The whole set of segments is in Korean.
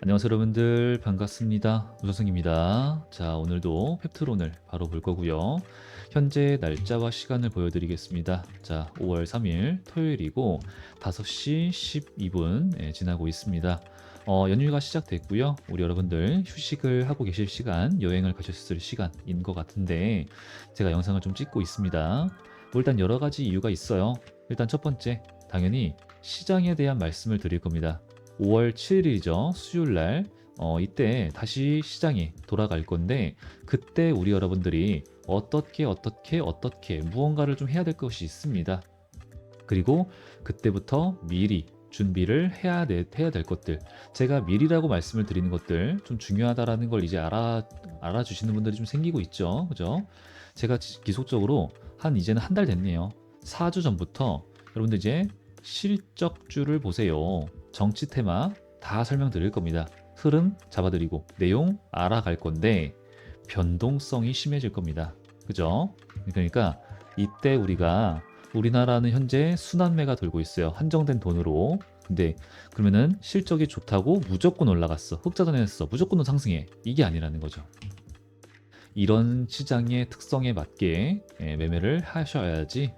안녕하세요 여러분들 반갑습니다. 우선승입니다. 자 오늘도 펩트론을 바로 볼 거고요. 현재 날짜와 시간을 보여드리겠습니다. 자 5월 3일 토요일이고 5시 12분 지나고 있습니다. 연휴가 시작됐고요. 우리 여러분들 휴식을 하고 계실 시간, 여행을 가셨을 시간인 것 같은데 제가 영상을 좀 찍고 있습니다. 일단 여러 가지 이유가 있어요. 일단 첫 번째, 당연히 시장에 대한 말씀을 드릴 겁니다. 5월 7일이죠. 수요일 날. 이때 다시 시장에 돌아갈 건데 그때 우리 여러분들이 어떻게 무언가를 좀 해야 될 것이 있습니다. 그리고 그때부터 미리 준비를 해야 될 것들. 제가 미리라고 말씀을 드리는 것들 좀 중요하다라는 걸 이제 알아주시는 분들이 좀 생기고 있죠. 그죠? 제가 기속적으로 이제는 한 달 됐네요. 4주 전부터 여러분들 이제 실적주를 보세요. 정치 테마 다 설명드릴 겁니다. 흐름 잡아드리고 내용 알아갈 건데 변동성이 심해질 겁니다. 그죠? 그러니까 이때 우리나라는 현재 순환매가 돌고 있어요. 한정된 돈으로. 근데 그러면은 실적이 좋다고 무조건 올라갔어. 흑자전했어. 무조건 상승해. 이게 아니라는 거죠. 이런 시장의 특성에 맞게 매매를 하셔야지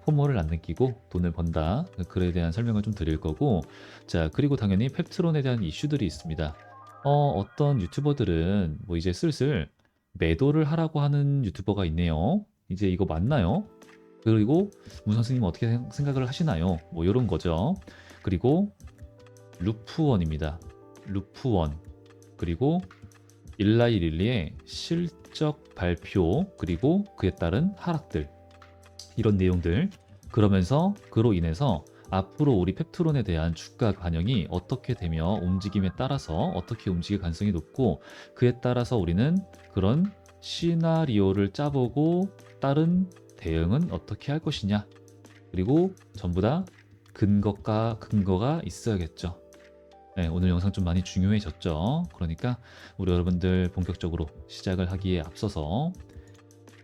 포모를 안 느끼고 돈을 번다. 그에 대한 설명을 좀 드릴 거고. 자, 그리고 당연히 펩트론에 대한 이슈들이 있습니다. 어떤 유튜버들은 뭐 이제 슬슬 매도를 하라고 하는 유튜버가 있네요. 이제 이거 맞나요? 그리고 문 선생님 어떻게 생각을 하시나요? 뭐 이런 거죠. 그리고 루프원입니다. 루프원. 그리고 일라이릴리의 실적 발표 그리고 그에 따른 하락들 이런 내용들 그러면서 그로 인해서 앞으로 우리 펩트론에 대한 주가 반영이 어떻게 되며 움직임에 따라서 어떻게 움직일 가능성이 높고 그에 따라서 우리는 그런 시나리오를 짜보고 다른 대응은 어떻게 할 것이냐 그리고 전부 다 근거가 있어야겠죠. 네, 오늘 영상 좀 많이 중요해졌죠. 그러니까 우리 여러분들 본격적으로 시작을 하기에 앞서서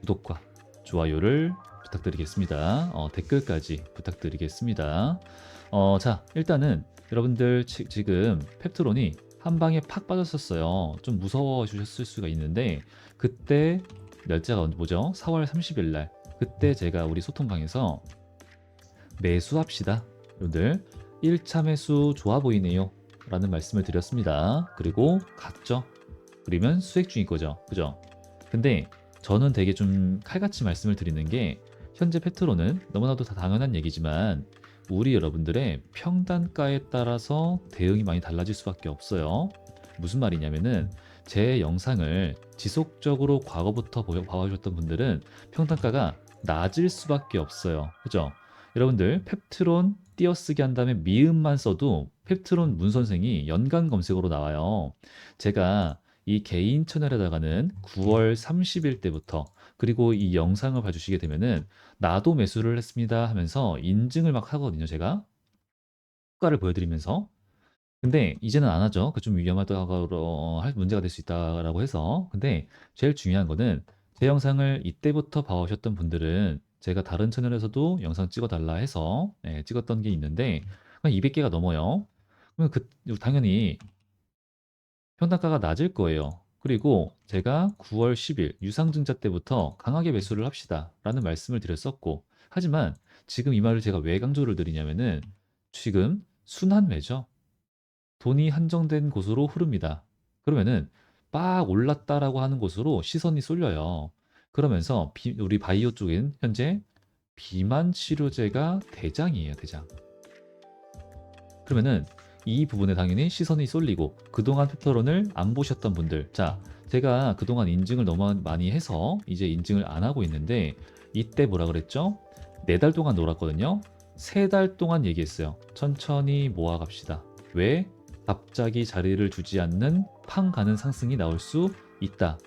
구독과 좋아요를 부탁드리겠습니다. 댓글까지 부탁드리겠습니다. 자, 일단은 여러분들 지금 펩트론이 한 방에 팍 빠졌었어요. 좀 무서워지셨을 수가 있는데 그때 날짜가 뭐죠? 4월 30일 날. 그때 제가 우리 소통방에서 매수합시다. 여러분들 1차 매수 좋아 보이네요. 라는 말씀을 드렸습니다. 그리고 갔죠. 그러면 수익 중인 거죠. 그죠? 근데 저는 되게 좀 칼같이 말씀을 드리는 게 현재 페트로는 너무나도 다 당연한 얘기지만 우리 여러분들의 평단가에 따라서 대응이 많이 달라질 수밖에 없어요. 무슨 말이냐면은 제 영상을 지속적으로 과거부터 봐오셨던 분들은 평단가가 낮을 수밖에 없어요. 그죠? 여러분들 펩트론 띄어쓰기 한 다음에 미음만 써도 펩트론 문 선생이 연관 검색어로 나와요. 제가 이 개인 채널에다가는 9월 30일 때부터 그리고 이 영상을 봐주시게 되면은 나도 매수를 했습니다 하면서 인증을 막 하거든요. 제가 효과를 보여드리면서 근데 이제는 안 하죠. 그 좀 위험하다고 할 문제가 될 수 있다라고 해서. 근데 제일 중요한 거는 제 영상을 이때부터 봐오셨던 분들은 제가 다른 채널에서도 영상 찍어달라 해서 찍었던 게 있는데 200개가 넘어요. 그러면 당연히 평단가가 낮을 거예요. 그리고 제가 9월 10일 유상증자 때부터 강하게 매수를 합시다 라는 말씀을 드렸었고 하지만 지금 이 말을 제가 왜 강조를 드리냐면은 지금 순환매죠. 돈이 한정된 곳으로 흐릅니다. 그러면은 빡 올랐다라고 하는 곳으로 시선이 쏠려요. 그러면서 우리 바이오 쪽엔 현재 비만 치료제가 대장이에요, 대장. 그러면은 이 부분에 당연히 시선이 쏠리고 그동안 펩터론을 안 보셨던 분들 자 제가 그동안 인증을 너무 많이 해서 이제 인증을 안 하고 있는데 이때 뭐라 그랬죠? 4달 동안 놀았거든요. 3달 동안 얘기했어요. 천천히 모아갑시다. 왜? 갑자기 자리를 주지 않는 팡 가는 상승이 나올 수 있다.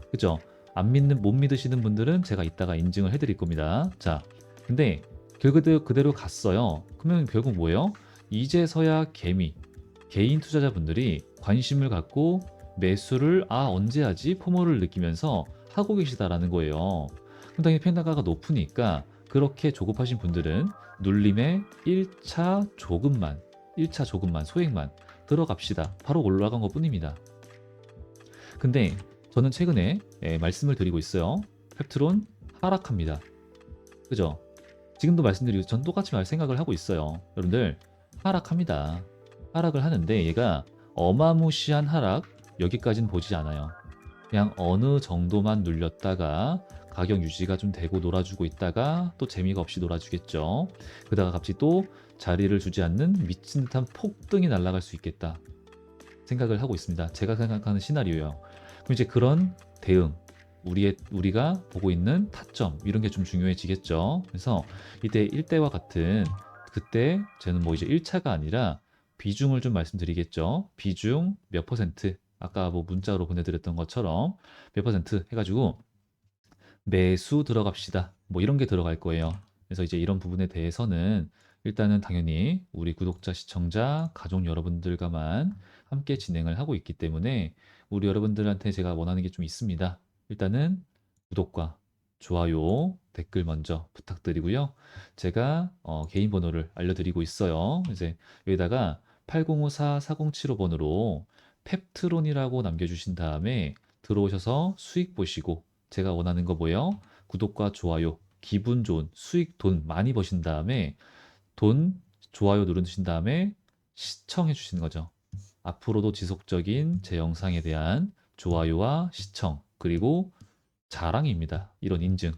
그죠? 못 믿으시는 분들은 제가 이따가 인증을 해드릴 겁니다. 자, 근데 그대로 갔어요. 그러면 결국 뭐예요? 이제서야 개인 투자자분들이 관심을 갖고 매수를 언제 하지? 포모를 느끼면서 하고 계시다라는 거예요. 그럼 당연히 펜다가가 높으니까 그렇게 조급하신 분들은 눌림의 1차 조금만 소액만 들어갑시다. 바로 올라간 것 뿐입니다. 근데 저는 최근에 말씀을 드리고 있어요. 펩트론 하락합니다. 그죠? 지금도 말씀드리고 전 똑같이 말 생각을 하고 있어요. 여러분들 하락합니다. 하락을 하는데 얘가 어마무시한 하락 여기까지는 보지 않아요. 그냥 어느 정도만 눌렸다가 가격 유지가 좀 되고 놀아주고 있다가 또 재미가 없이 놀아주겠죠. 그러다가 갑자기 또 자리를 주지 않는 미친 듯한 폭등이 날아갈 수 있겠다 생각을 하고 있습니다. 제가 생각하는 시나리오예요. 그럼 이제 그런 대응, 우리가 보고 있는 타점 이런 게 좀 중요해지겠죠. 그래서 이때 1대와 같은 그때 저는 뭐 이제 1차가 아니라 비중을 좀 말씀드리겠죠. 비중 몇 퍼센트 아까 뭐 문자로 보내드렸던 것처럼 몇 퍼센트 해가지고 매수 들어갑시다. 뭐 이런 게 들어갈 거예요. 그래서 이제 이런 부분에 대해서는 일단은 당연히 우리 구독자, 시청자, 가족 여러분들과만 함께 진행을 하고 있기 때문에 우리 여러분들한테 제가 원하는 게 좀 있습니다. 일단은 구독과 좋아요, 댓글 먼저 부탁드리고요. 제가 개인 번호를 알려드리고 있어요. 이제 여기다가 8054-4075번으로 펩트론이라고 남겨주신 다음에 들어오셔서 수익 보시고 제가 원하는 거 뭐예요? 구독과 좋아요, 기분 좋은 수익 돈 많이 버신 다음에 돈 좋아요 누르신 다음에 시청해 주시는 거죠. 앞으로도 지속적인 제 영상에 대한 좋아요와 시청 그리고 자랑입니다. 이런 인증.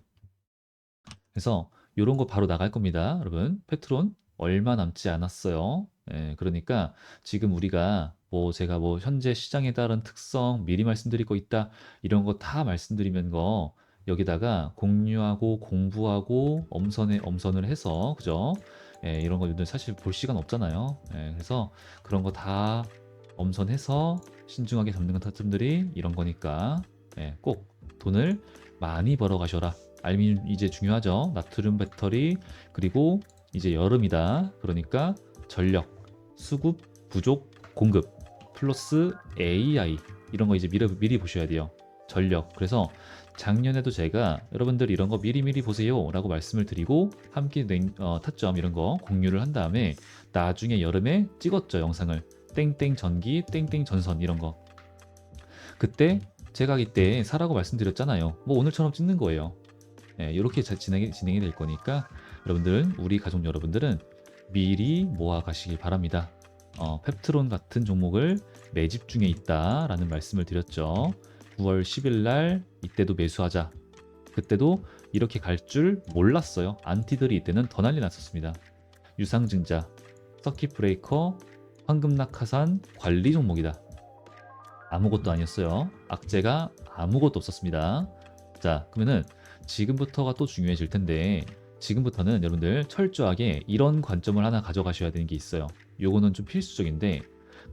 그래서 이런 거 바로 나갈 겁니다. 여러분 페트론 얼마 남지 않았어요. 그러니까 지금 우리가 뭐 제가 뭐 현재 시장에 따른 특성 미리 말씀드릴 거 있다 이런 거 다 말씀드리면 거 여기다가 공유하고 공부하고 엄선을 해서 그죠? 이런 거 요즘 사실 볼 시간 없잖아요. 그래서 그런 거 다 엄선해서 신중하게 잡는 타점들이 이런 거니까 꼭 돈을 많이 벌어 가셔라. 알루미늄 이제 중요하죠. 나트륨 배터리 그리고 이제 여름이다. 그러니까 전력, 수급, 부족, 공급 플러스 AI 이런 거 이제 미리 보셔야 돼요. 전력. 그래서 작년에도 제가 여러분들 이런 거 미리미리 보세요 라고 말씀을 드리고 함께 타점 이런 거 공유를 한 다음에 나중에 여름에 찍었죠. 영상을. 땡땡 전기, 땡땡 전선 이런 거. 그때 제가 이때 사라고 말씀드렸잖아요. 뭐 오늘처럼 찍는 거예요. 이렇게 진행이 될 거니까 여러분들은 우리 가족 여러분들은 미리 모아 가시길 바랍니다. 펩트론 같은 종목을 매집 중에 있다라는 말씀을 드렸죠. 9월 10일 날 이때도 매수하자. 그때도 이렇게 갈 줄 몰랐어요. 안티들이 이때는 더 난리 났었습니다. 유상증자, 서킷 브레이커, 황금낙하산 관리 종목이다. 아무것도 아니었어요. 악재가 아무것도 없었습니다. 자, 그러면은 지금부터가 또 중요해질 텐데 지금부터는 여러분들 철저하게 이런 관점을 하나 가져가셔야 되는 게 있어요. 요거는 좀 필수적인데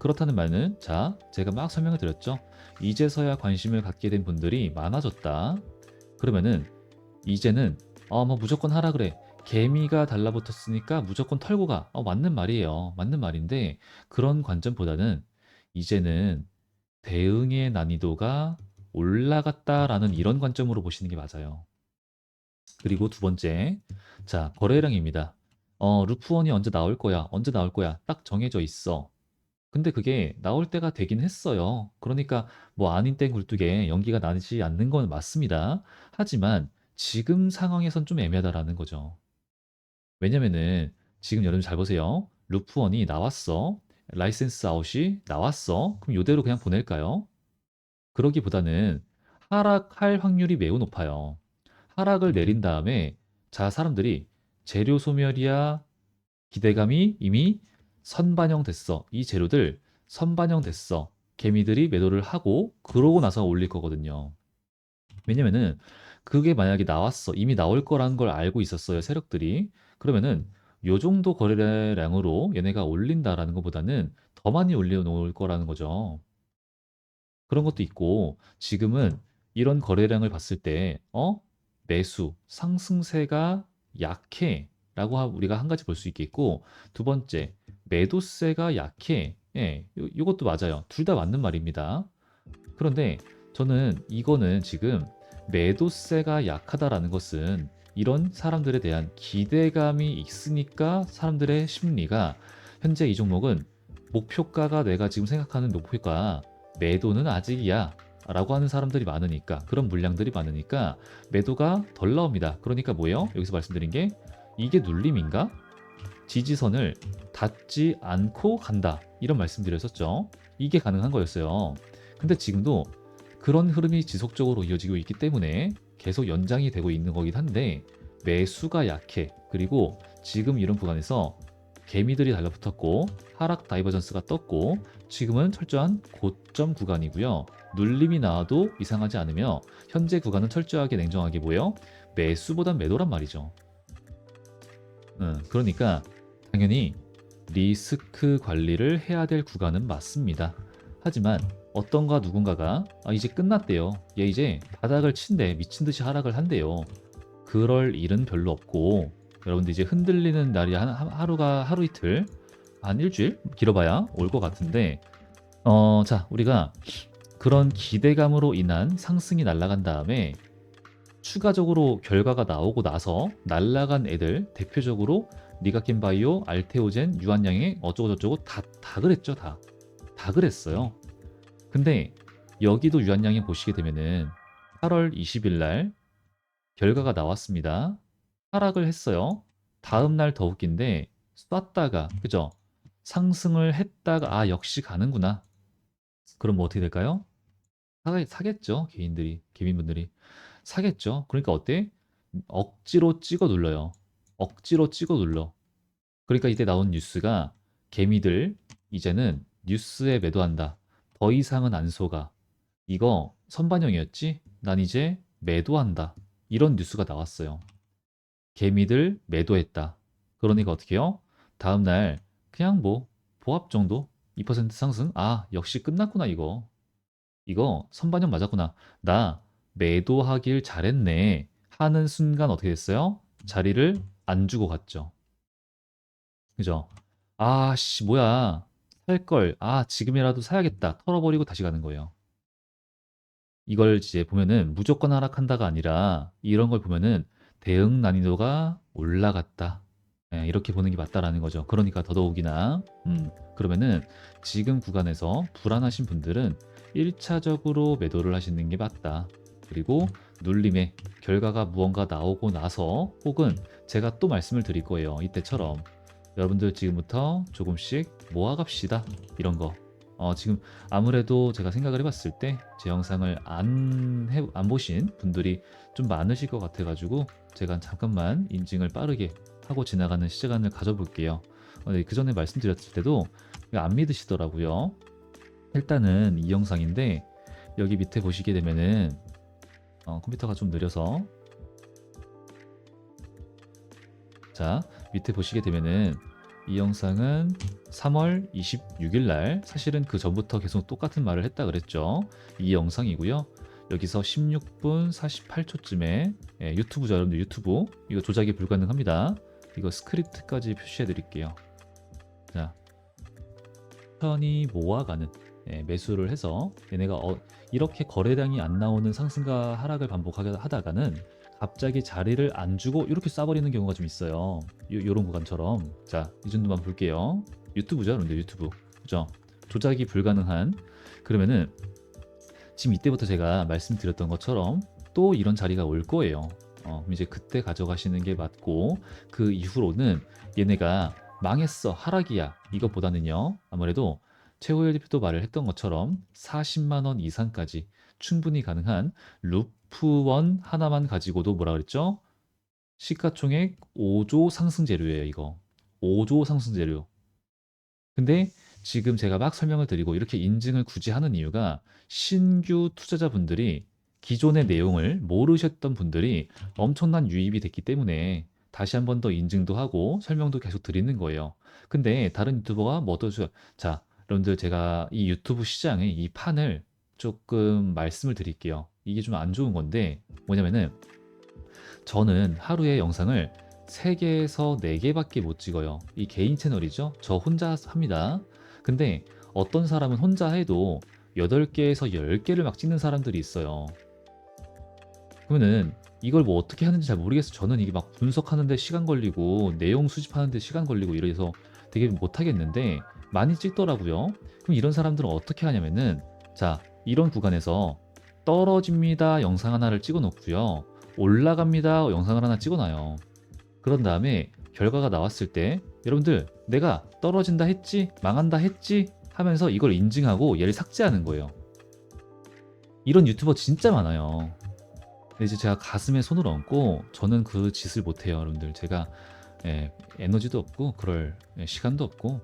그렇다는 말은 자, 제가 막 설명을 드렸죠. 이제서야 관심을 갖게 된 분들이 많아졌다. 그러면은 이제는 뭐 무조건 하라 그래. 개미가 달라붙었으니까 무조건 털고 가. 맞는 말이에요. 맞는 말인데 그런 관점보다는 이제는 대응의 난이도가 올라갔다라는 이런 관점으로 보시는 게 맞아요. 그리고 두 번째, 자, 거래량입니다. 루프원이 언제 나올 거야? 언제 나올 거야? 딱 정해져 있어. 근데 그게 나올 때가 되긴 했어요. 그러니까 뭐 아닌 땡 굴뚝에 연기가 나지 않는 건 맞습니다. 하지만 지금 상황에선 좀 애매하다라는 거죠. 왜냐면은 지금 여러분 잘 보세요. 루프원이 나왔어. 라이센스 아웃이 나왔어. 그럼 이대로 그냥 보낼까요? 그러기보다는 하락할 확률이 매우 높아요. 하락을 내린 다음에 자 사람들이 재료 소멸이야 기대감이 이미 선반영됐어. 이 재료들 선반영됐어. 개미들이 매도를 하고 그러고 나서 올릴 거거든요. 왜냐면은 그게 만약에 나왔어. 이미 나올 거라는 걸 알고 있었어요. 세력들이. 그러면은 요 정도 거래량으로 얘네가 올린다라는 것보다는 더 많이 올려놓을 거라는 거죠. 그런 것도 있고 지금은 이런 거래량을 봤을 때 매수 상승세가 약해라고 우리가 한 가지 볼 수 있겠고 두 번째 매도세가 약해. 요것도 맞아요. 둘 다 맞는 말입니다. 그런데 저는 이거는 지금 매도세가 약하다라는 것은 이런 사람들에 대한 기대감이 있으니까 사람들의 심리가 현재 이 종목은 목표가가 내가 지금 생각하는 목표가 매도는 아직이야 라고 하는 사람들이 많으니까, 그런 물량들이 많으니까 매도가 덜 나옵니다. 그러니까 뭐예요? 여기서 말씀드린 게 이게 눌림인가? 지지선을 닿지 않고 간다, 이런 말씀드렸었죠. 이게 가능한 거였어요. 근데 지금도 그런 흐름이 지속적으로 이어지고 있기 때문에 계속 연장이 되고 있는 거긴 한데 매수가 약해. 그리고 지금 이런 구간에서 개미들이 달라붙었고 하락 다이버전스가 떴고 지금은 철저한 고점 구간이고요. 눌림이 나와도 이상하지 않으며 현재 구간은 철저하게 냉정하게 보여 매수보단 매도란 말이죠. 그러니까 당연히 리스크 관리를 해야 될 구간은 맞습니다. 하지만 어떤가 누군가가 이제 끝났대요. 얘 이제 바닥을 친대, 미친 듯이 하락을 한대요. 그럴 일은 별로 없고 여러분들 이제 흔들리는 날이 하루가 하루 이틀, 한 일주일 길어봐야 올 것 같은데, 자, 우리가 그런 기대감으로 인한 상승이 날아간 다음에 추가적으로 결과가 나오고 나서 날아간 애들, 대표적으로 니가켄바이오, 알테오젠, 유한양행 어쩌고저쩌고 다 그랬죠. 다 그랬어요. 근데 여기도 유한양행 보시게 되면은 8월 20일 날 결과가 나왔습니다. 하락을 했어요. 다음 날 더 웃긴데 쐈다가, 그죠? 상승을 했다가 역시 가는구나. 그럼 뭐 어떻게 될까요? 사겠죠. 개민분들이 사겠죠. 그러니까 어때? 억지로 찍어 눌러요. 억지로 찍어 눌러. 그러니까 이때 나온 뉴스가 개미들 이제는 뉴스에 매도한다. 더 이상은 안 속아. 이거 선반영이었지? 난 이제 매도한다. 이런 뉴스가 나왔어요. 개미들 매도했다. 그러니까 어떻게 해요? 다음날 그냥 뭐 보합 정도? 2% 상승? 역시 끝났구나 이거. 이거 선반영 맞았구나. 나 매도하길 잘했네. 하는 순간 어떻게 됐어요? 자리를 안 주고 갔죠. 그죠? 씨, 뭐야. 살 걸. 지금이라도 사야겠다. 털어버리고 다시 가는 거예요. 이걸 이제 보면은 무조건 하락한다가 아니라 이런 걸 보면은 대응 난이도가 올라갔다. 이렇게 보는 게 맞다라는 거죠. 그러니까 더더욱이나 그러면은 지금 구간에서 불안하신 분들은 1차적으로 매도를 하시는 게 맞다. 그리고 눌림의 결과가 무언가 나오고 나서 혹은 제가 또 말씀을 드릴 거예요. 이때처럼 여러분들 지금부터 조금씩 모아갑시다. 이런 거. 지금 아무래도 제가 생각을 해봤을 때 제 영상을 안 보신 분들이 좀 많으실 것 같아가지고 제가 잠깐만 인증을 빠르게 하고 지나가는 시간을 가져볼게요. 네, 그 전에 말씀드렸을 때도 안 믿으시더라고요. 일단은 이 영상인데 여기 밑에 보시게 되면은 컴퓨터가 좀 느려서, 자, 밑에 보시게 되면은 이 영상은 3월 26일 날, 사실은 그 전부터 계속 똑같은 말을 했다 그랬죠. 이 영상이고요. 여기서 16분 48초쯤에 유튜브죠. 여러분들 유튜브 이거 조작이 불가능합니다. 이거 스크립트까지 표시해 드릴게요. 자, 천천히 모아가는 매수를 해서 얘네가 이렇게 거래량이 안 나오는 상승과 하락을 반복하게 하다가는 갑자기 자리를 안 주고 이렇게 쏴버리는 경우가 좀 있어요. 요런 구간처럼. 자, 이 정도만 볼게요. 유튜브죠, 여러분들 유튜브. 그죠? 조작이 불가능한. 그러면은 지금 이때부터 제가 말씀드렸던 것처럼 또 이런 자리가 올 거예요. 그럼 이제 그때 가져가시는 게 맞고, 그 이후로는 얘네가 망했어, 하락이야, 이것보다는요, 아무래도 최호열 대표도 말을 했던 것처럼 40만 원 이상까지 충분히 가능한 루프원 하나만 가지고도 뭐라 그랬죠? 시가총액 5조 상승 재료예요, 이거. 5조 상승 재료. 근데 지금 제가 막 설명을 드리고 이렇게 인증을 굳이 하는 이유가 신규 투자자분들이 기존의 내용을 모르셨던 분들이 엄청난 유입이 됐기 때문에 다시 한 번 더 인증도 하고 설명도 계속 드리는 거예요. 근데 다른 유튜버가 뭐 어떠죠? 자, 여러분들 제가 이 유튜브 시장의 이 판을 조금 말씀을 드릴게요. 이게 좀 안 좋은 건데 뭐냐면은 저는 하루에 영상을 3개에서 4개밖에 못 찍어요. 이 개인 채널이죠. 저 혼자 합니다. 근데 어떤 사람은 혼자 해도 8개에서 10개를 막 찍는 사람들이 있어요. 그러면은 이걸 뭐 어떻게 하는지 잘 모르겠어요. 저는 이게 막 분석하는데 시간 걸리고 내용 수집하는데 시간 걸리고 이래서 되게 못 하겠는데, 많이 찍더라고요. 그럼 이런 사람들은 어떻게 하냐면은 자, 이런 구간에서 떨어집니다 영상 하나를 찍어 놓고요. 올라갑니다 영상을 하나 찍어 놔요. 그런 다음에 결과가 나왔을 때 여러분들 내가 떨어진다 했지, 망한다 했지 하면서 이걸 인증하고 얘를 삭제하는 거예요. 이런 유튜버 진짜 많아요. 근데 이제 제가 가슴에 손을 얹고 저는 그 짓을 못해요, 여러분들. 제가 에너지도 없고 그럴 시간도 없고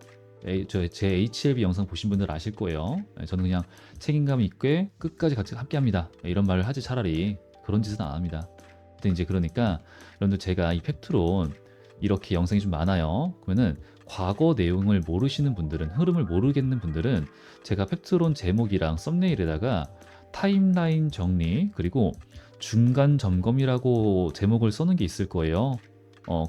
제 HLB 영상 보신 분들 아실 거예요. 저는 그냥 책임감 있게 끝까지 같이 함께합니다. 이런 말을 하지 차라리 그런 짓은 안 합니다. 근데 이제 그러니까 여러분들 제가 이 펩트론 이렇게 영상이 좀 많아요. 그러면은 과거 내용을 모르시는 분들은 흐름을 모르겠는 분들은 제가 펩트론 제목이랑 썸네일에다가 타임라인 정리 그리고 중간 점검이라고 제목을 써놓은 게 있을 거예요.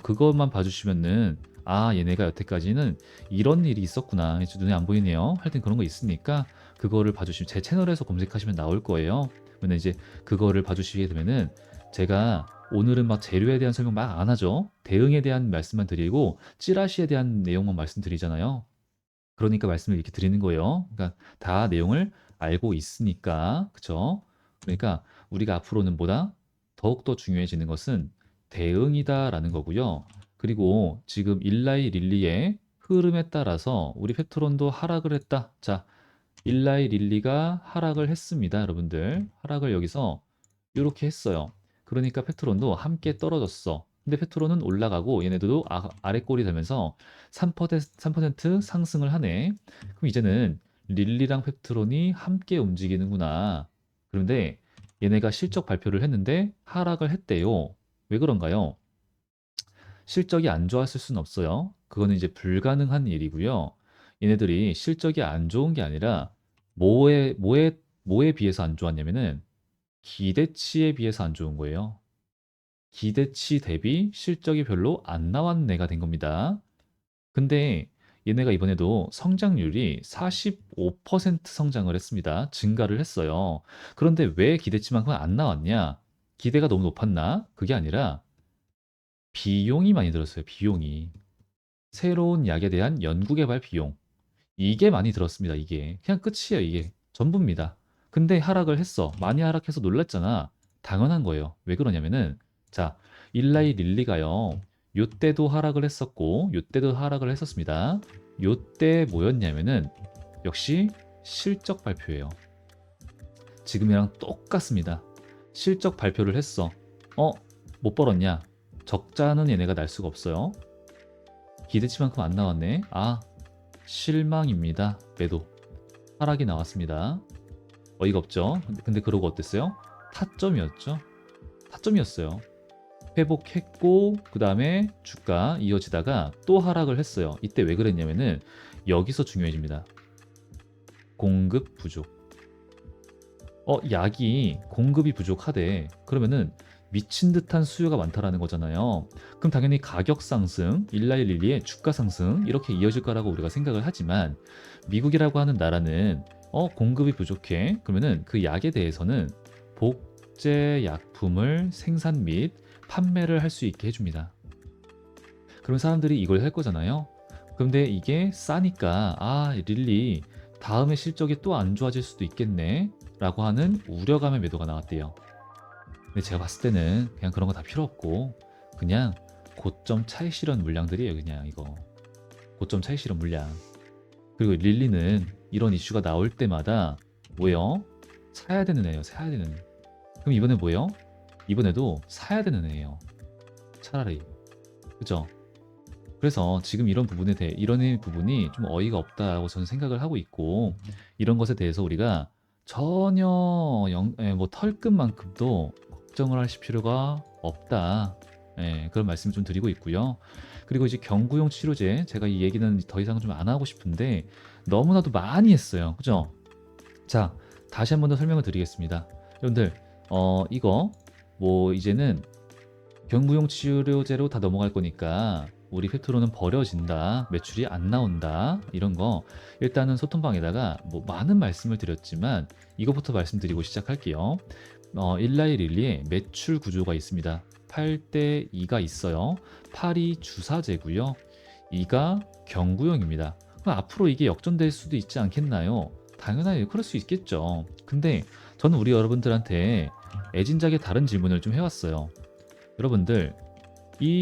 그것만 봐주시면은 아 얘네가 여태까지는 이런 일이 있었구나 눈에 안 보이네요. 하여튼 그런 거 있으니까 그거를 봐주시면 제 채널에서 검색하시면 나올 거예요. 그러면 이제 그거를 봐주시게 되면은 제가 오늘은 막 재료에 대한 설명 막 안 하죠. 대응에 대한 말씀만 드리고 찌라시에 대한 내용만 말씀드리잖아요. 그러니까 말씀을 이렇게 드리는 거예요. 그러니까 다 내용을 알고 있으니까 그쵸? 그러니까 우리가 앞으로는 보다 더욱더 중요해지는 것은 대응이다라는 거고요. 그리고 지금 일라이 릴리의 흐름에 따라서 우리 페트론도 하락을 했다. 자, 일라이 릴리가 하락을 했습니다, 여러분들. 하락을 여기서 이렇게 했어요. 그러니까 페트론도 함께 떨어졌어. 근데 페트론은 올라가고 얘네들도 아래 꼴이 되면서 3% 상승을 하네. 그럼 이제는 릴리랑 페트론이 함께 움직이는구나. 그런데 얘네가 실적 발표를 했는데 하락을 했대요. 왜 그런가요? 실적이 안 좋았을 수는 없어요. 그거는 이제 불가능한 일이고요. 얘네들이 실적이 안 좋은 게 아니라 뭐에 비해서 안 좋았냐면은 기대치에 비해서 안 좋은 거예요. 기대치 대비 실적이 별로 안 나온 애가 된 겁니다. 근데 얘네가 이번에도 성장률이 45% 성장을 했습니다. 증가를 했어요. 그런데 왜 기대치만큼 안 나왔냐? 기대가 너무 높았나? 그게 아니라 비용이 많이 들었어요. 비용이. 새로운 약에 대한 연구개발 비용. 이게 많이 들었습니다. 이게. 그냥 끝이에요. 이게. 전부입니다. 근데 하락을 했어. 많이 하락해서 놀랐잖아. 당연한 거예요. 왜 그러냐면은 자, 일라이 릴리가요. 요때도 하락을 했었고 요때도 하락을 했었습니다. 요때 뭐였냐면은 역시 실적 발표예요. 지금이랑 똑같습니다. 실적 발표를 했어. 어? 못 벌었냐? 적자는 얘네가 날 수가 없어요. 기대치만큼 안 나왔네. 아, 실망입니다. 매도. 하락이 나왔습니다. 어이가 없죠? 근데 그러고 어땠어요? 타점이었죠? 타점이었어요. 회복했고 그 다음에 주가 이어지다가 또 하락을 했어요. 이때 왜 그랬냐면은 여기서 중요해집니다. 공급 부족. 약이 공급이 부족하대. 그러면은 미친 듯한 수요가 많다라는 거잖아요. 그럼 당연히 가격 상승, 일라일릴리의 주가 상승 이렇게 이어질 거라고 우리가 생각을 하지만 미국이라고 하는 나라는 공급이 부족해. 그러면은 그 약에 대해서는 복제 약품을 생산 및 판매를 할 수 있게 해줍니다. 그럼 사람들이 이걸 할 거잖아요. 그런데 이게 싸니까 릴리 다음에 실적이 또 안 좋아질 수도 있겠네 라고 하는 우려감의 매도가 나왔대요. 근데 제가 봤을 때는 그냥 그런 거 다 필요 없고 그냥 고점 차익 실현 물량들이에요. 그냥 이거 고점 차익 실현 물량. 그리고 릴리는 이런 이슈가 나올 때마다 뭐예요? 사야 되는 애예요. 사야 되는. 그럼 이번에 뭐예요? 이번에도 사야 되는 애예요. 차라리. 그죠? 그래서 지금 이런 이런 부분이 좀 어이가 없다고 저는 생각을 하고 있고 이런 것에 대해서 우리가 전혀 뭐 털끝만큼도 걱정을 하실 필요가 없다. 그런 말씀 좀 드리고 있고요. 그리고 이제 경구용 치료제 제가 이 얘기는 더 이상 좀 안 하고 싶은데 너무나도 많이 했어요. 그죠? 자, 다시 한 번 더 설명을 드리겠습니다. 여러분들 이거 뭐 이제는 경구용 치료제로 다 넘어갈 거니까 우리 펩트론은 버려진다, 매출이 안 나온다 이런 거 일단은 소통방에다가 뭐 많은 말씀을 드렸지만 이것부터 말씀드리고 시작할게요. 일라이 릴리에 매출 구조가 있습니다. 8대 2가 있어요. 8이 주사제고요. 2가 경구용입니다. 그럼 앞으로 이게 역전될 수도 있지 않겠나요? 당연하게 그럴 수 있겠죠. 근데 저는 우리 여러분들한테 애진작의 다른 질문을 좀 해왔어요. 여러분들,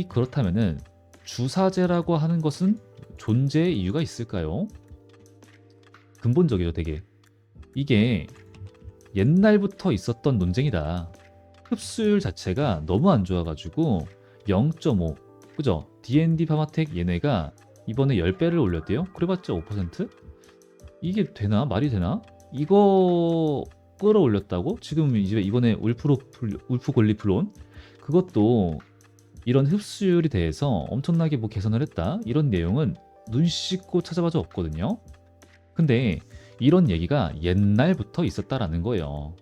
그렇다면은 주사제라고 하는 것은 존재의 이유가 있을까요? 근본적이죠, 되게. 이게 옛날부터 있었던 논쟁이다. 흡수율 자체가 너무 안 좋아가지고 0.5, 그죠? D&D 파마텍 얘네가 이번에 10배를 올렸대요. 그래봤자 5%? 이게 되나? 말이 되나? 이거 끌어올렸다고? 지금 이제 이번에 울프 골리플론 그것도 이런 흡수율에 대해서 엄청나게 뭐 개선을 했다 이런 내용은 눈 씻고 찾아봐도 없거든요. 근데 이런 얘기가 옛날부터 있었다라는 거예요.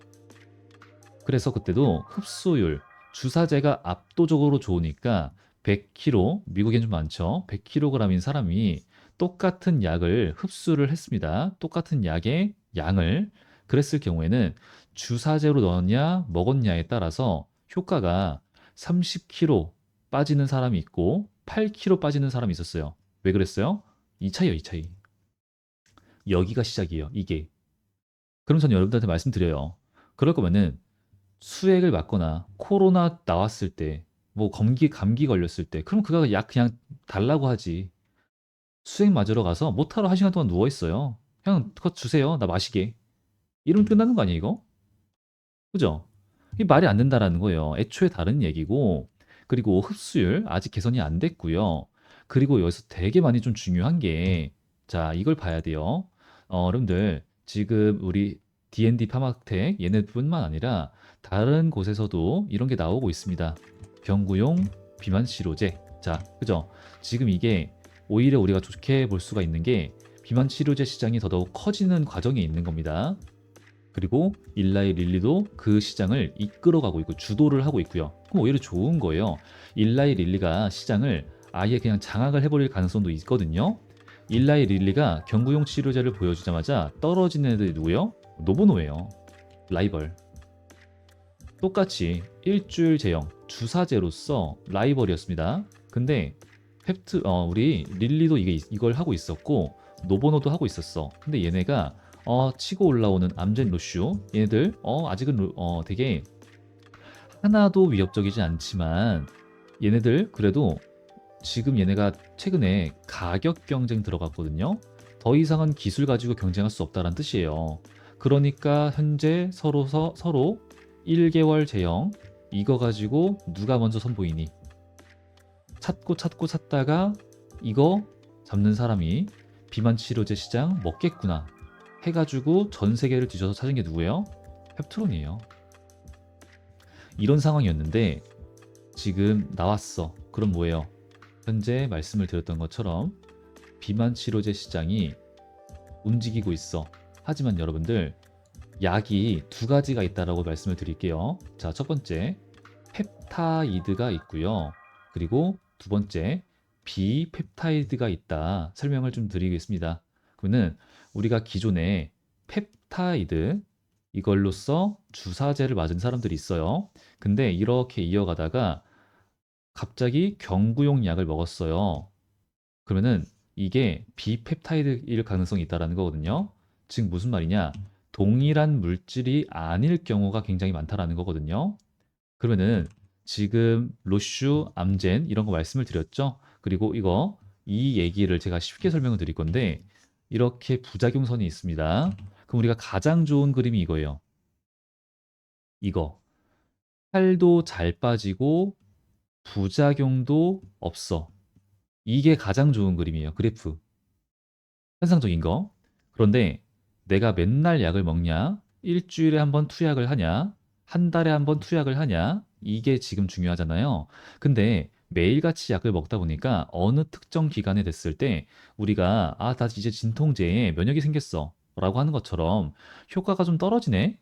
그래서 그때도 흡수율, 주사제가 압도적으로 좋으니까 100kg, 미국엔 좀 많죠. 100kg인 사람이 똑같은 약을 흡수를 했습니다. 똑같은 약의 양을. 그랬을 경우에는 주사제로 넣었냐, 먹었냐에 따라서 효과가 30kg 빠지는 사람이 있고 8kg 빠지는 사람이 있었어요. 왜 그랬어요? 이 차이요, 이 차이. 여기가 시작이에요, 이게. 그럼 전 여러분들한테 말씀드려요. 그럴 거면은 수액을 맞거나 코로나 나왔을 때, 뭐 감기 걸렸을 때, 그럼 그가 약 그냥 달라고 하지. 수액 맞으러 가서 못하러 1시간 동안 누워 있어요. 그냥 그거 주세요. 나 마시게. 이러면 끝나는 거 아니에요, 이거? 그죠? 이 말이 안 된다라는 거예요. 애초에 다른 얘기고, 그리고 흡수율 아직 개선이 안 됐고요. 그리고 여기서 되게 많이 좀 중요한 게, 자, 이걸 봐야 돼요. 여러분들, 지금 우리 D&D 파마텍 얘네뿐만 아니라 다른 곳에서도 이런 게 나오고 있습니다. 경구용 비만 치료제. 자, 그죠? 지금 이게 오히려 우리가 좋게 볼 수가 있는 게 비만 치료제 시장이 더더욱 커지는 과정에 있는 겁니다. 그리고 일라이 릴리도 그 시장을 이끌어가고 있고 주도를 하고 있고요. 그럼 오히려 좋은 거예요. 일라이 릴리가 시장을 아예 그냥 장악을 해버릴 가능성도 있거든요. 일라이 릴리가 경구용 치료제를 보여주자마자 떨어지는 애들이 누구예요? 노보노예요. 라이벌. 똑같이 일주일 제형 주사제로서 라이벌이었습니다. 근데 우리 릴리도 이걸 하고 있었고 노보노도 하고 있었어. 근데 얘네가 치고 올라오는 암젠 로슈 얘네들 아직은 되게 하나도 위협적이지 않지만 얘네들 그래도 지금 얘네가 최근에 가격 경쟁 들어갔거든요. 더 이상은 기술 가지고 경쟁할 수 없다는 뜻이에요. 그러니까 현재 서로 1개월 제형 이거 가지고 누가 먼저 선보이니 찾다가 이거 잡는 사람이 비만 치료제 시장 먹겠구나 해가지고 전 세계를 뒤져서 찾은 게 누구예요? 펩트론이에요. 이런 상황이었는데 지금 나왔어. 그럼 뭐예요? 현재 말씀을 드렸던 것처럼 비만 치료제 시장이 움직이고 있어. 하지만 여러분들 약이 두 가지가 있다라고 말씀을 드릴게요. 자, 첫 번째 펩타이드가 있고요. 그리고 두 번째 비펩타이드가 있다. 설명을 좀 드리겠습니다. 그러면 우리가 기존에 펩타이드 이걸로써 주사제를 맞은 사람들이 있어요. 근데 이렇게 이어가다가 갑자기 경구용 약을 먹었어요. 그러면은 이게 비펩타이드일 가능성이 있다라는 거거든요. 즉 무슨 말이냐? 동일한 물질이 아닐 경우가 굉장히 많다라는 거거든요. 그러면은 지금 로슈, 암젠 이런 거 말씀을 드렸죠. 그리고 이 얘기를 제가 쉽게 설명을 드릴 건데 이렇게 부작용선이 있습니다. 그럼 우리가 가장 좋은 그림이 이거예요. 이거. 살도 잘 빠지고 부작용도 없어. 이게 가장 좋은 그림이에요. 그래프. 환상적인 거. 그런데 내가 맨날 약을 먹냐? 일주일에 한 번 투약을 하냐? 한 달에 한 번 투약을 하냐? 이게 지금 중요하잖아요. 근데 매일같이 약을 먹다 보니까 어느 특정 기간에 됐을 때 우리가 나 이제 진통제에 면역이 생겼어. 라고 하는 것처럼 효과가 좀 떨어지네?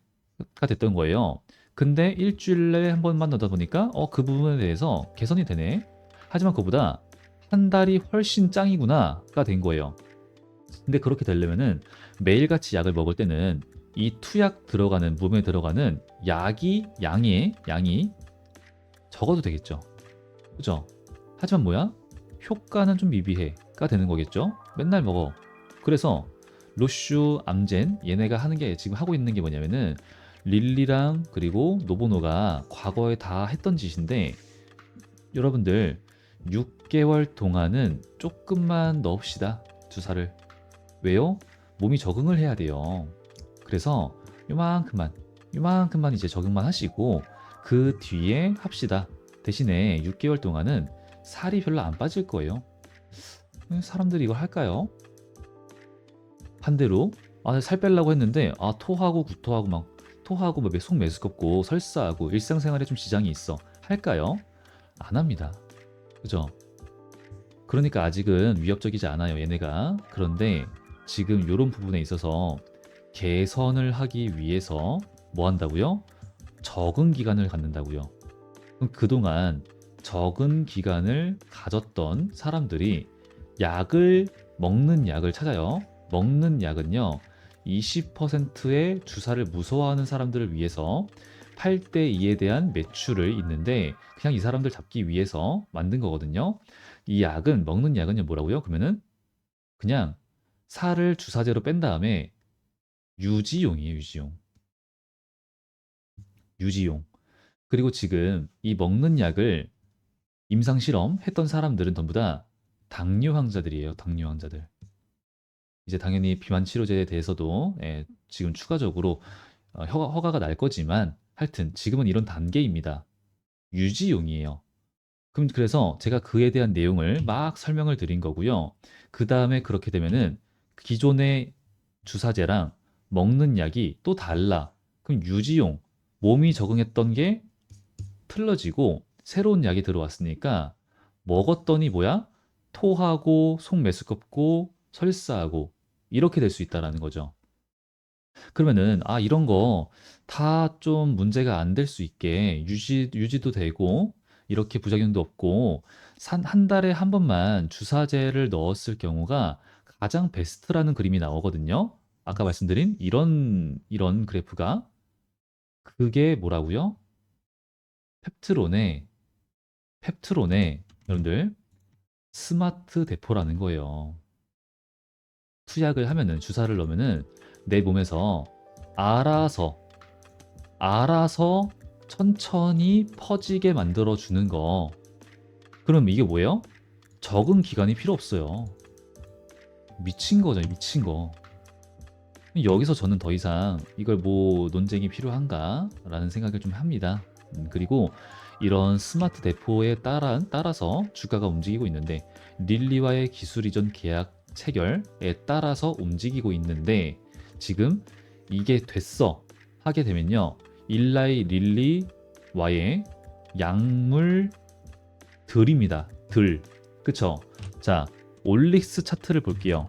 가 됐던 거예요. 근데 일주일에 한 번만 넣다 보니까 그 부분에 대해서 개선이 되네. 하지만 그보다 한 달이 훨씬 짱이구나가 된 거예요. 근데 그렇게 되려면은 매일같이 약을 먹을 때는 이 투약 들어가는 몸에 들어가는 양이 적어도 되겠죠. 그죠? 하지만 뭐야? 효과는 좀 미비해가 되는 거겠죠. 맨날 먹어. 그래서 로슈, 암젠 얘네가 하는 게 지금 하고 있는 게 뭐냐면은 릴리랑 그리고 노보노가 과거에 다 했던 짓인데 여러분들 6개월 동안은 조금만 넣읍시다. 주사를. 왜요? 몸이 적응을 해야 돼요. 그래서 요만큼만 이제 적응만 하시고 그 뒤에 합시다. 대신에 6개월 동안은 살이 별로 안 빠질 거예요. 사람들이 이걸 할까요? 반대로 살 빼려고 했는데 토하고 구토하고 막 토하고 속 메스껍고 설사하고 일상생활에 좀 지장이 있어. 할까요? 안 합니다. 그죠? 그러니까 아직은 위협적이지 않아요, 얘네가. 그런데 지금 이런 부분에 있어서 개선을 하기 위해서 뭐 한다고요? 적응 기간을 갖는다고요. 그럼 그동안 적은 기간을 가졌던 사람들이 먹는 약을 찾아요. 먹는 약은요, 20%의 주사를 무서워하는 사람들을 위해서 8대 2에 대한 매출을 있는데 그냥 이 사람들 잡기 위해서 만든 거거든요. 먹는 약은요 뭐라고요? 그러면은 그냥 살을 주사제로 뺀 다음에 유지용이에요, 유지용. 유지용. 그리고 지금 이 먹는 약을 임상 실험 했던 사람들은 전부 다 당뇨 환자들이에요, 당뇨 환자들. 이제 당연히 비만 치료제에 대해서도 지금 추가적으로 허가가 날 거지만 하여튼 지금은 이런 단계입니다. 유지용이에요. 그럼 그래서 제가 그에 대한 내용을 막 설명을 드린 거고요. 그 다음에 그렇게 되면은 기존의 주사제랑 먹는 약이 또 달라. 그럼 유지용, 몸이 적응했던 게 틀어지고 새로운 약이 들어왔으니까 먹었더니 뭐야? 토하고 속 메스껍고 설사하고 이렇게 될 수 있다라는 거죠. 그러면은 이런 거 다 좀 문제가 안 될 수 있게 유지도 되고 이렇게 부작용도 없고 한 달에 한 번만 주사제를 넣었을 경우가 가장 베스트라는 그림이 나오거든요. 아까 말씀드린 이런 그래프가 그게 뭐라고요? 펩트론의 여러분들 스마트 대포라는 거예요. 투약을 하면은 주사를 넣으면은 내 몸에서 알아서 알아서 천천히 퍼지게 만들어 주는 거. 그럼 이게 뭐예요? 적응 기간이 필요 없어요. 미친 거죠, 미친 거. 여기서 저는 더 이상 이걸 뭐 논쟁이 필요한가라는 생각을 좀 합니다. 그리고 이런 스마트 대포에 따라서 주가가 움직이고 있는데 릴리와의 기술 이전 계약 체결에 따라서 움직이고 있는데 지금 이게 됐어 하게 되면요 일라이 릴리와의 약물 들입니다. 그쵸? 자 올릭스 차트를 볼게요.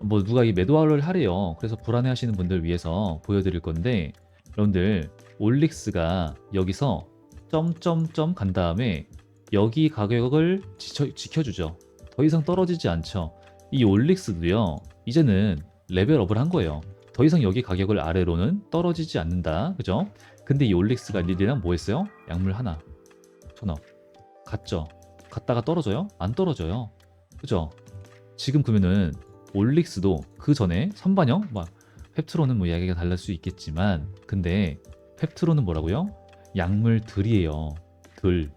뭐 누가 이 매도를 하래요. 그래서 불안해하시는 분들 위해서 보여드릴 건데 여러분들 올릭스가 여기서 점점점 간 다음에 여기 가격을 지켜주죠. 더 이상 떨어지지 않죠. 이 올릭스도요. 이제는 레벨업을 한 거예요. 더 이상 여기 가격을 아래로는 떨어지지 않는다. 그죠? 근데 이 올릭스가 릴리랑 뭐 했어요? 약물 하나. 천억. 갔죠. 갔다가 떨어져요? 안 떨어져요. 그죠? 지금 그러면은 올릭스도 그 전에 선반영 막 펩트론은 뭐 이야기가 달랄 수 있겠지만 근데 펩트론은 뭐라고요? 약물들이에요. 들.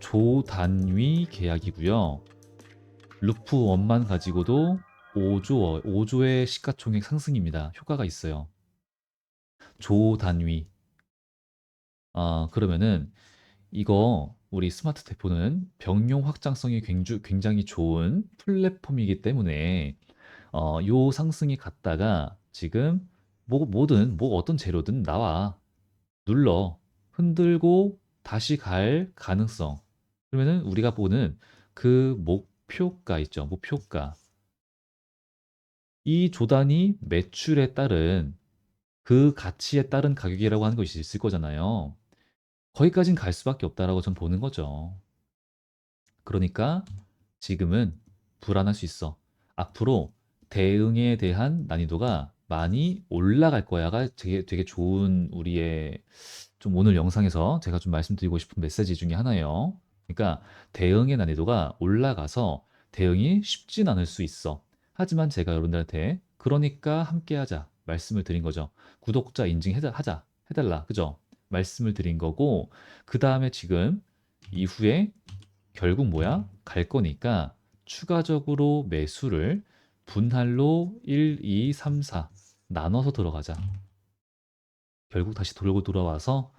조단위 계약이고요. 루프 원만 가지고도 5조의 시가총액 상승입니다. 효과가 있어요. 조단위. 그러면은 이거 우리 스마트 대포는 병용 확장성이 굉장히 좋은 플랫폼이기 때문에 요 상승이 갔다가 지금 뭐든 어떤 재료든 나와 눌러 흔들고 다시 갈 가능성 그러면은 우리가 보는 그 목표가 있죠 목표가 이 조단위 매출에 따른 그 가치에 따른 가격이라고 하는 것이 있을 거잖아요 거기까진 갈 수밖에 없다라고 전 보는 거죠 그러니까 지금은 불안할 수 있어. 앞으로 대응에 대한 난이도가 많이 올라갈 거야가 되게 좋은 우리의 좀 오늘 영상에서 제가 좀 말씀드리고 싶은 메시지 중에 하나예요. 그러니까 대응의 난이도가 올라가서 대응이 쉽진 않을 수 있어. 하지만 제가 여러분들한테 그러니까 함께하자 말씀을 드린 거죠. 구독자 인증하자 해달라 그죠? 말씀을 드린 거고 그 다음에 지금 이후에 결국 뭐야? 갈 거니까 추가적으로 매수를 분할로 1, 2, 3, 4 나눠서 들어가자. 결국 다시 돌고 돌아와서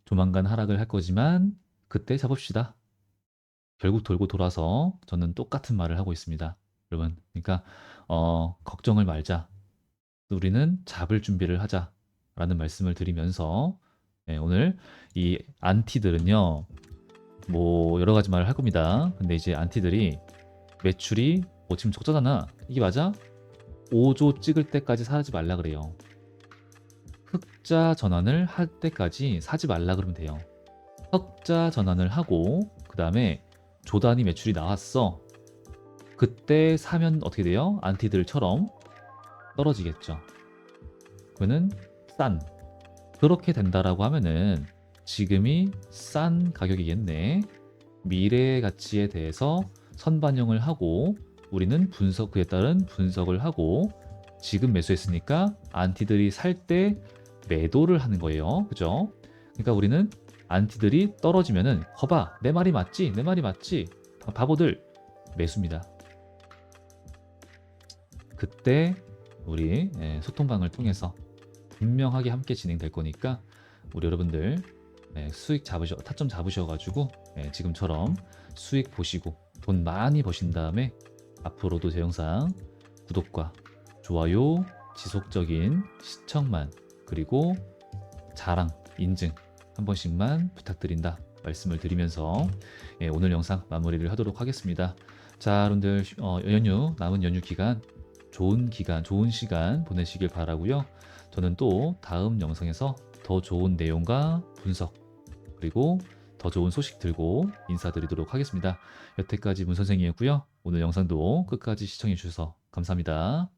조만간 하락을 할 거지만 그때 잡읍시다. 결국 돌고 돌아서 저는 똑같은 말을 하고 있습니다. 여러분, 그러니까 걱정을 말자. 우리는 잡을 준비를 하자라는 말씀을 드리면서 오늘 이 안티들은요, 뭐 여러 가지 말을 할 겁니다. 근데 이제 안티들이 매출이 지금 적자잖아. 이게 맞아? 5조 찍을 때까지 사지 말라 그래요. 흑자 전환을 할 때까지 사지 말라 그러면 돼요. 흑자 전환을 하고 그 다음에 조단위 매출이 나왔어. 그때 사면 어떻게 돼요? 안티들처럼 떨어지겠죠. 그러면 싼. 그렇게 된다라고 하면은 지금이 싼 가격이겠네. 미래의 가치에 대해서 선반영을 하고 우리는 그에 따른 분석을 하고 지금 매수했으니까 안티들이 살 때 매도를 하는 거예요. 그죠? 그러니까 우리는 안티들이 떨어지면은 거봐 내 말이 맞지? 내 말이 맞지? 바보들 매수입니다. 그때 우리 소통방을 통해서 분명하게 함께 진행될 거니까 우리 여러분들 수익 타점 잡으셔가지고 지금처럼 수익 보시고 돈 많이 버신 다음에 앞으로도 제 영상 구독과 좋아요, 지속적인 시청만 그리고 자랑, 인증 한 번씩만 부탁드린다 말씀을 드리면서 오늘 영상 마무리를 하도록 하겠습니다. 자, 여러분들 남은 연휴 기간 좋은 시간 보내시길 바라고요. 저는 또 다음 영상에서 더 좋은 내용과 분석 그리고 더 좋은 소식 들고 인사드리도록 하겠습니다. 여태까지 문 선생이었고요. 오늘 영상도 끝까지 시청해 주셔서 감사합니다.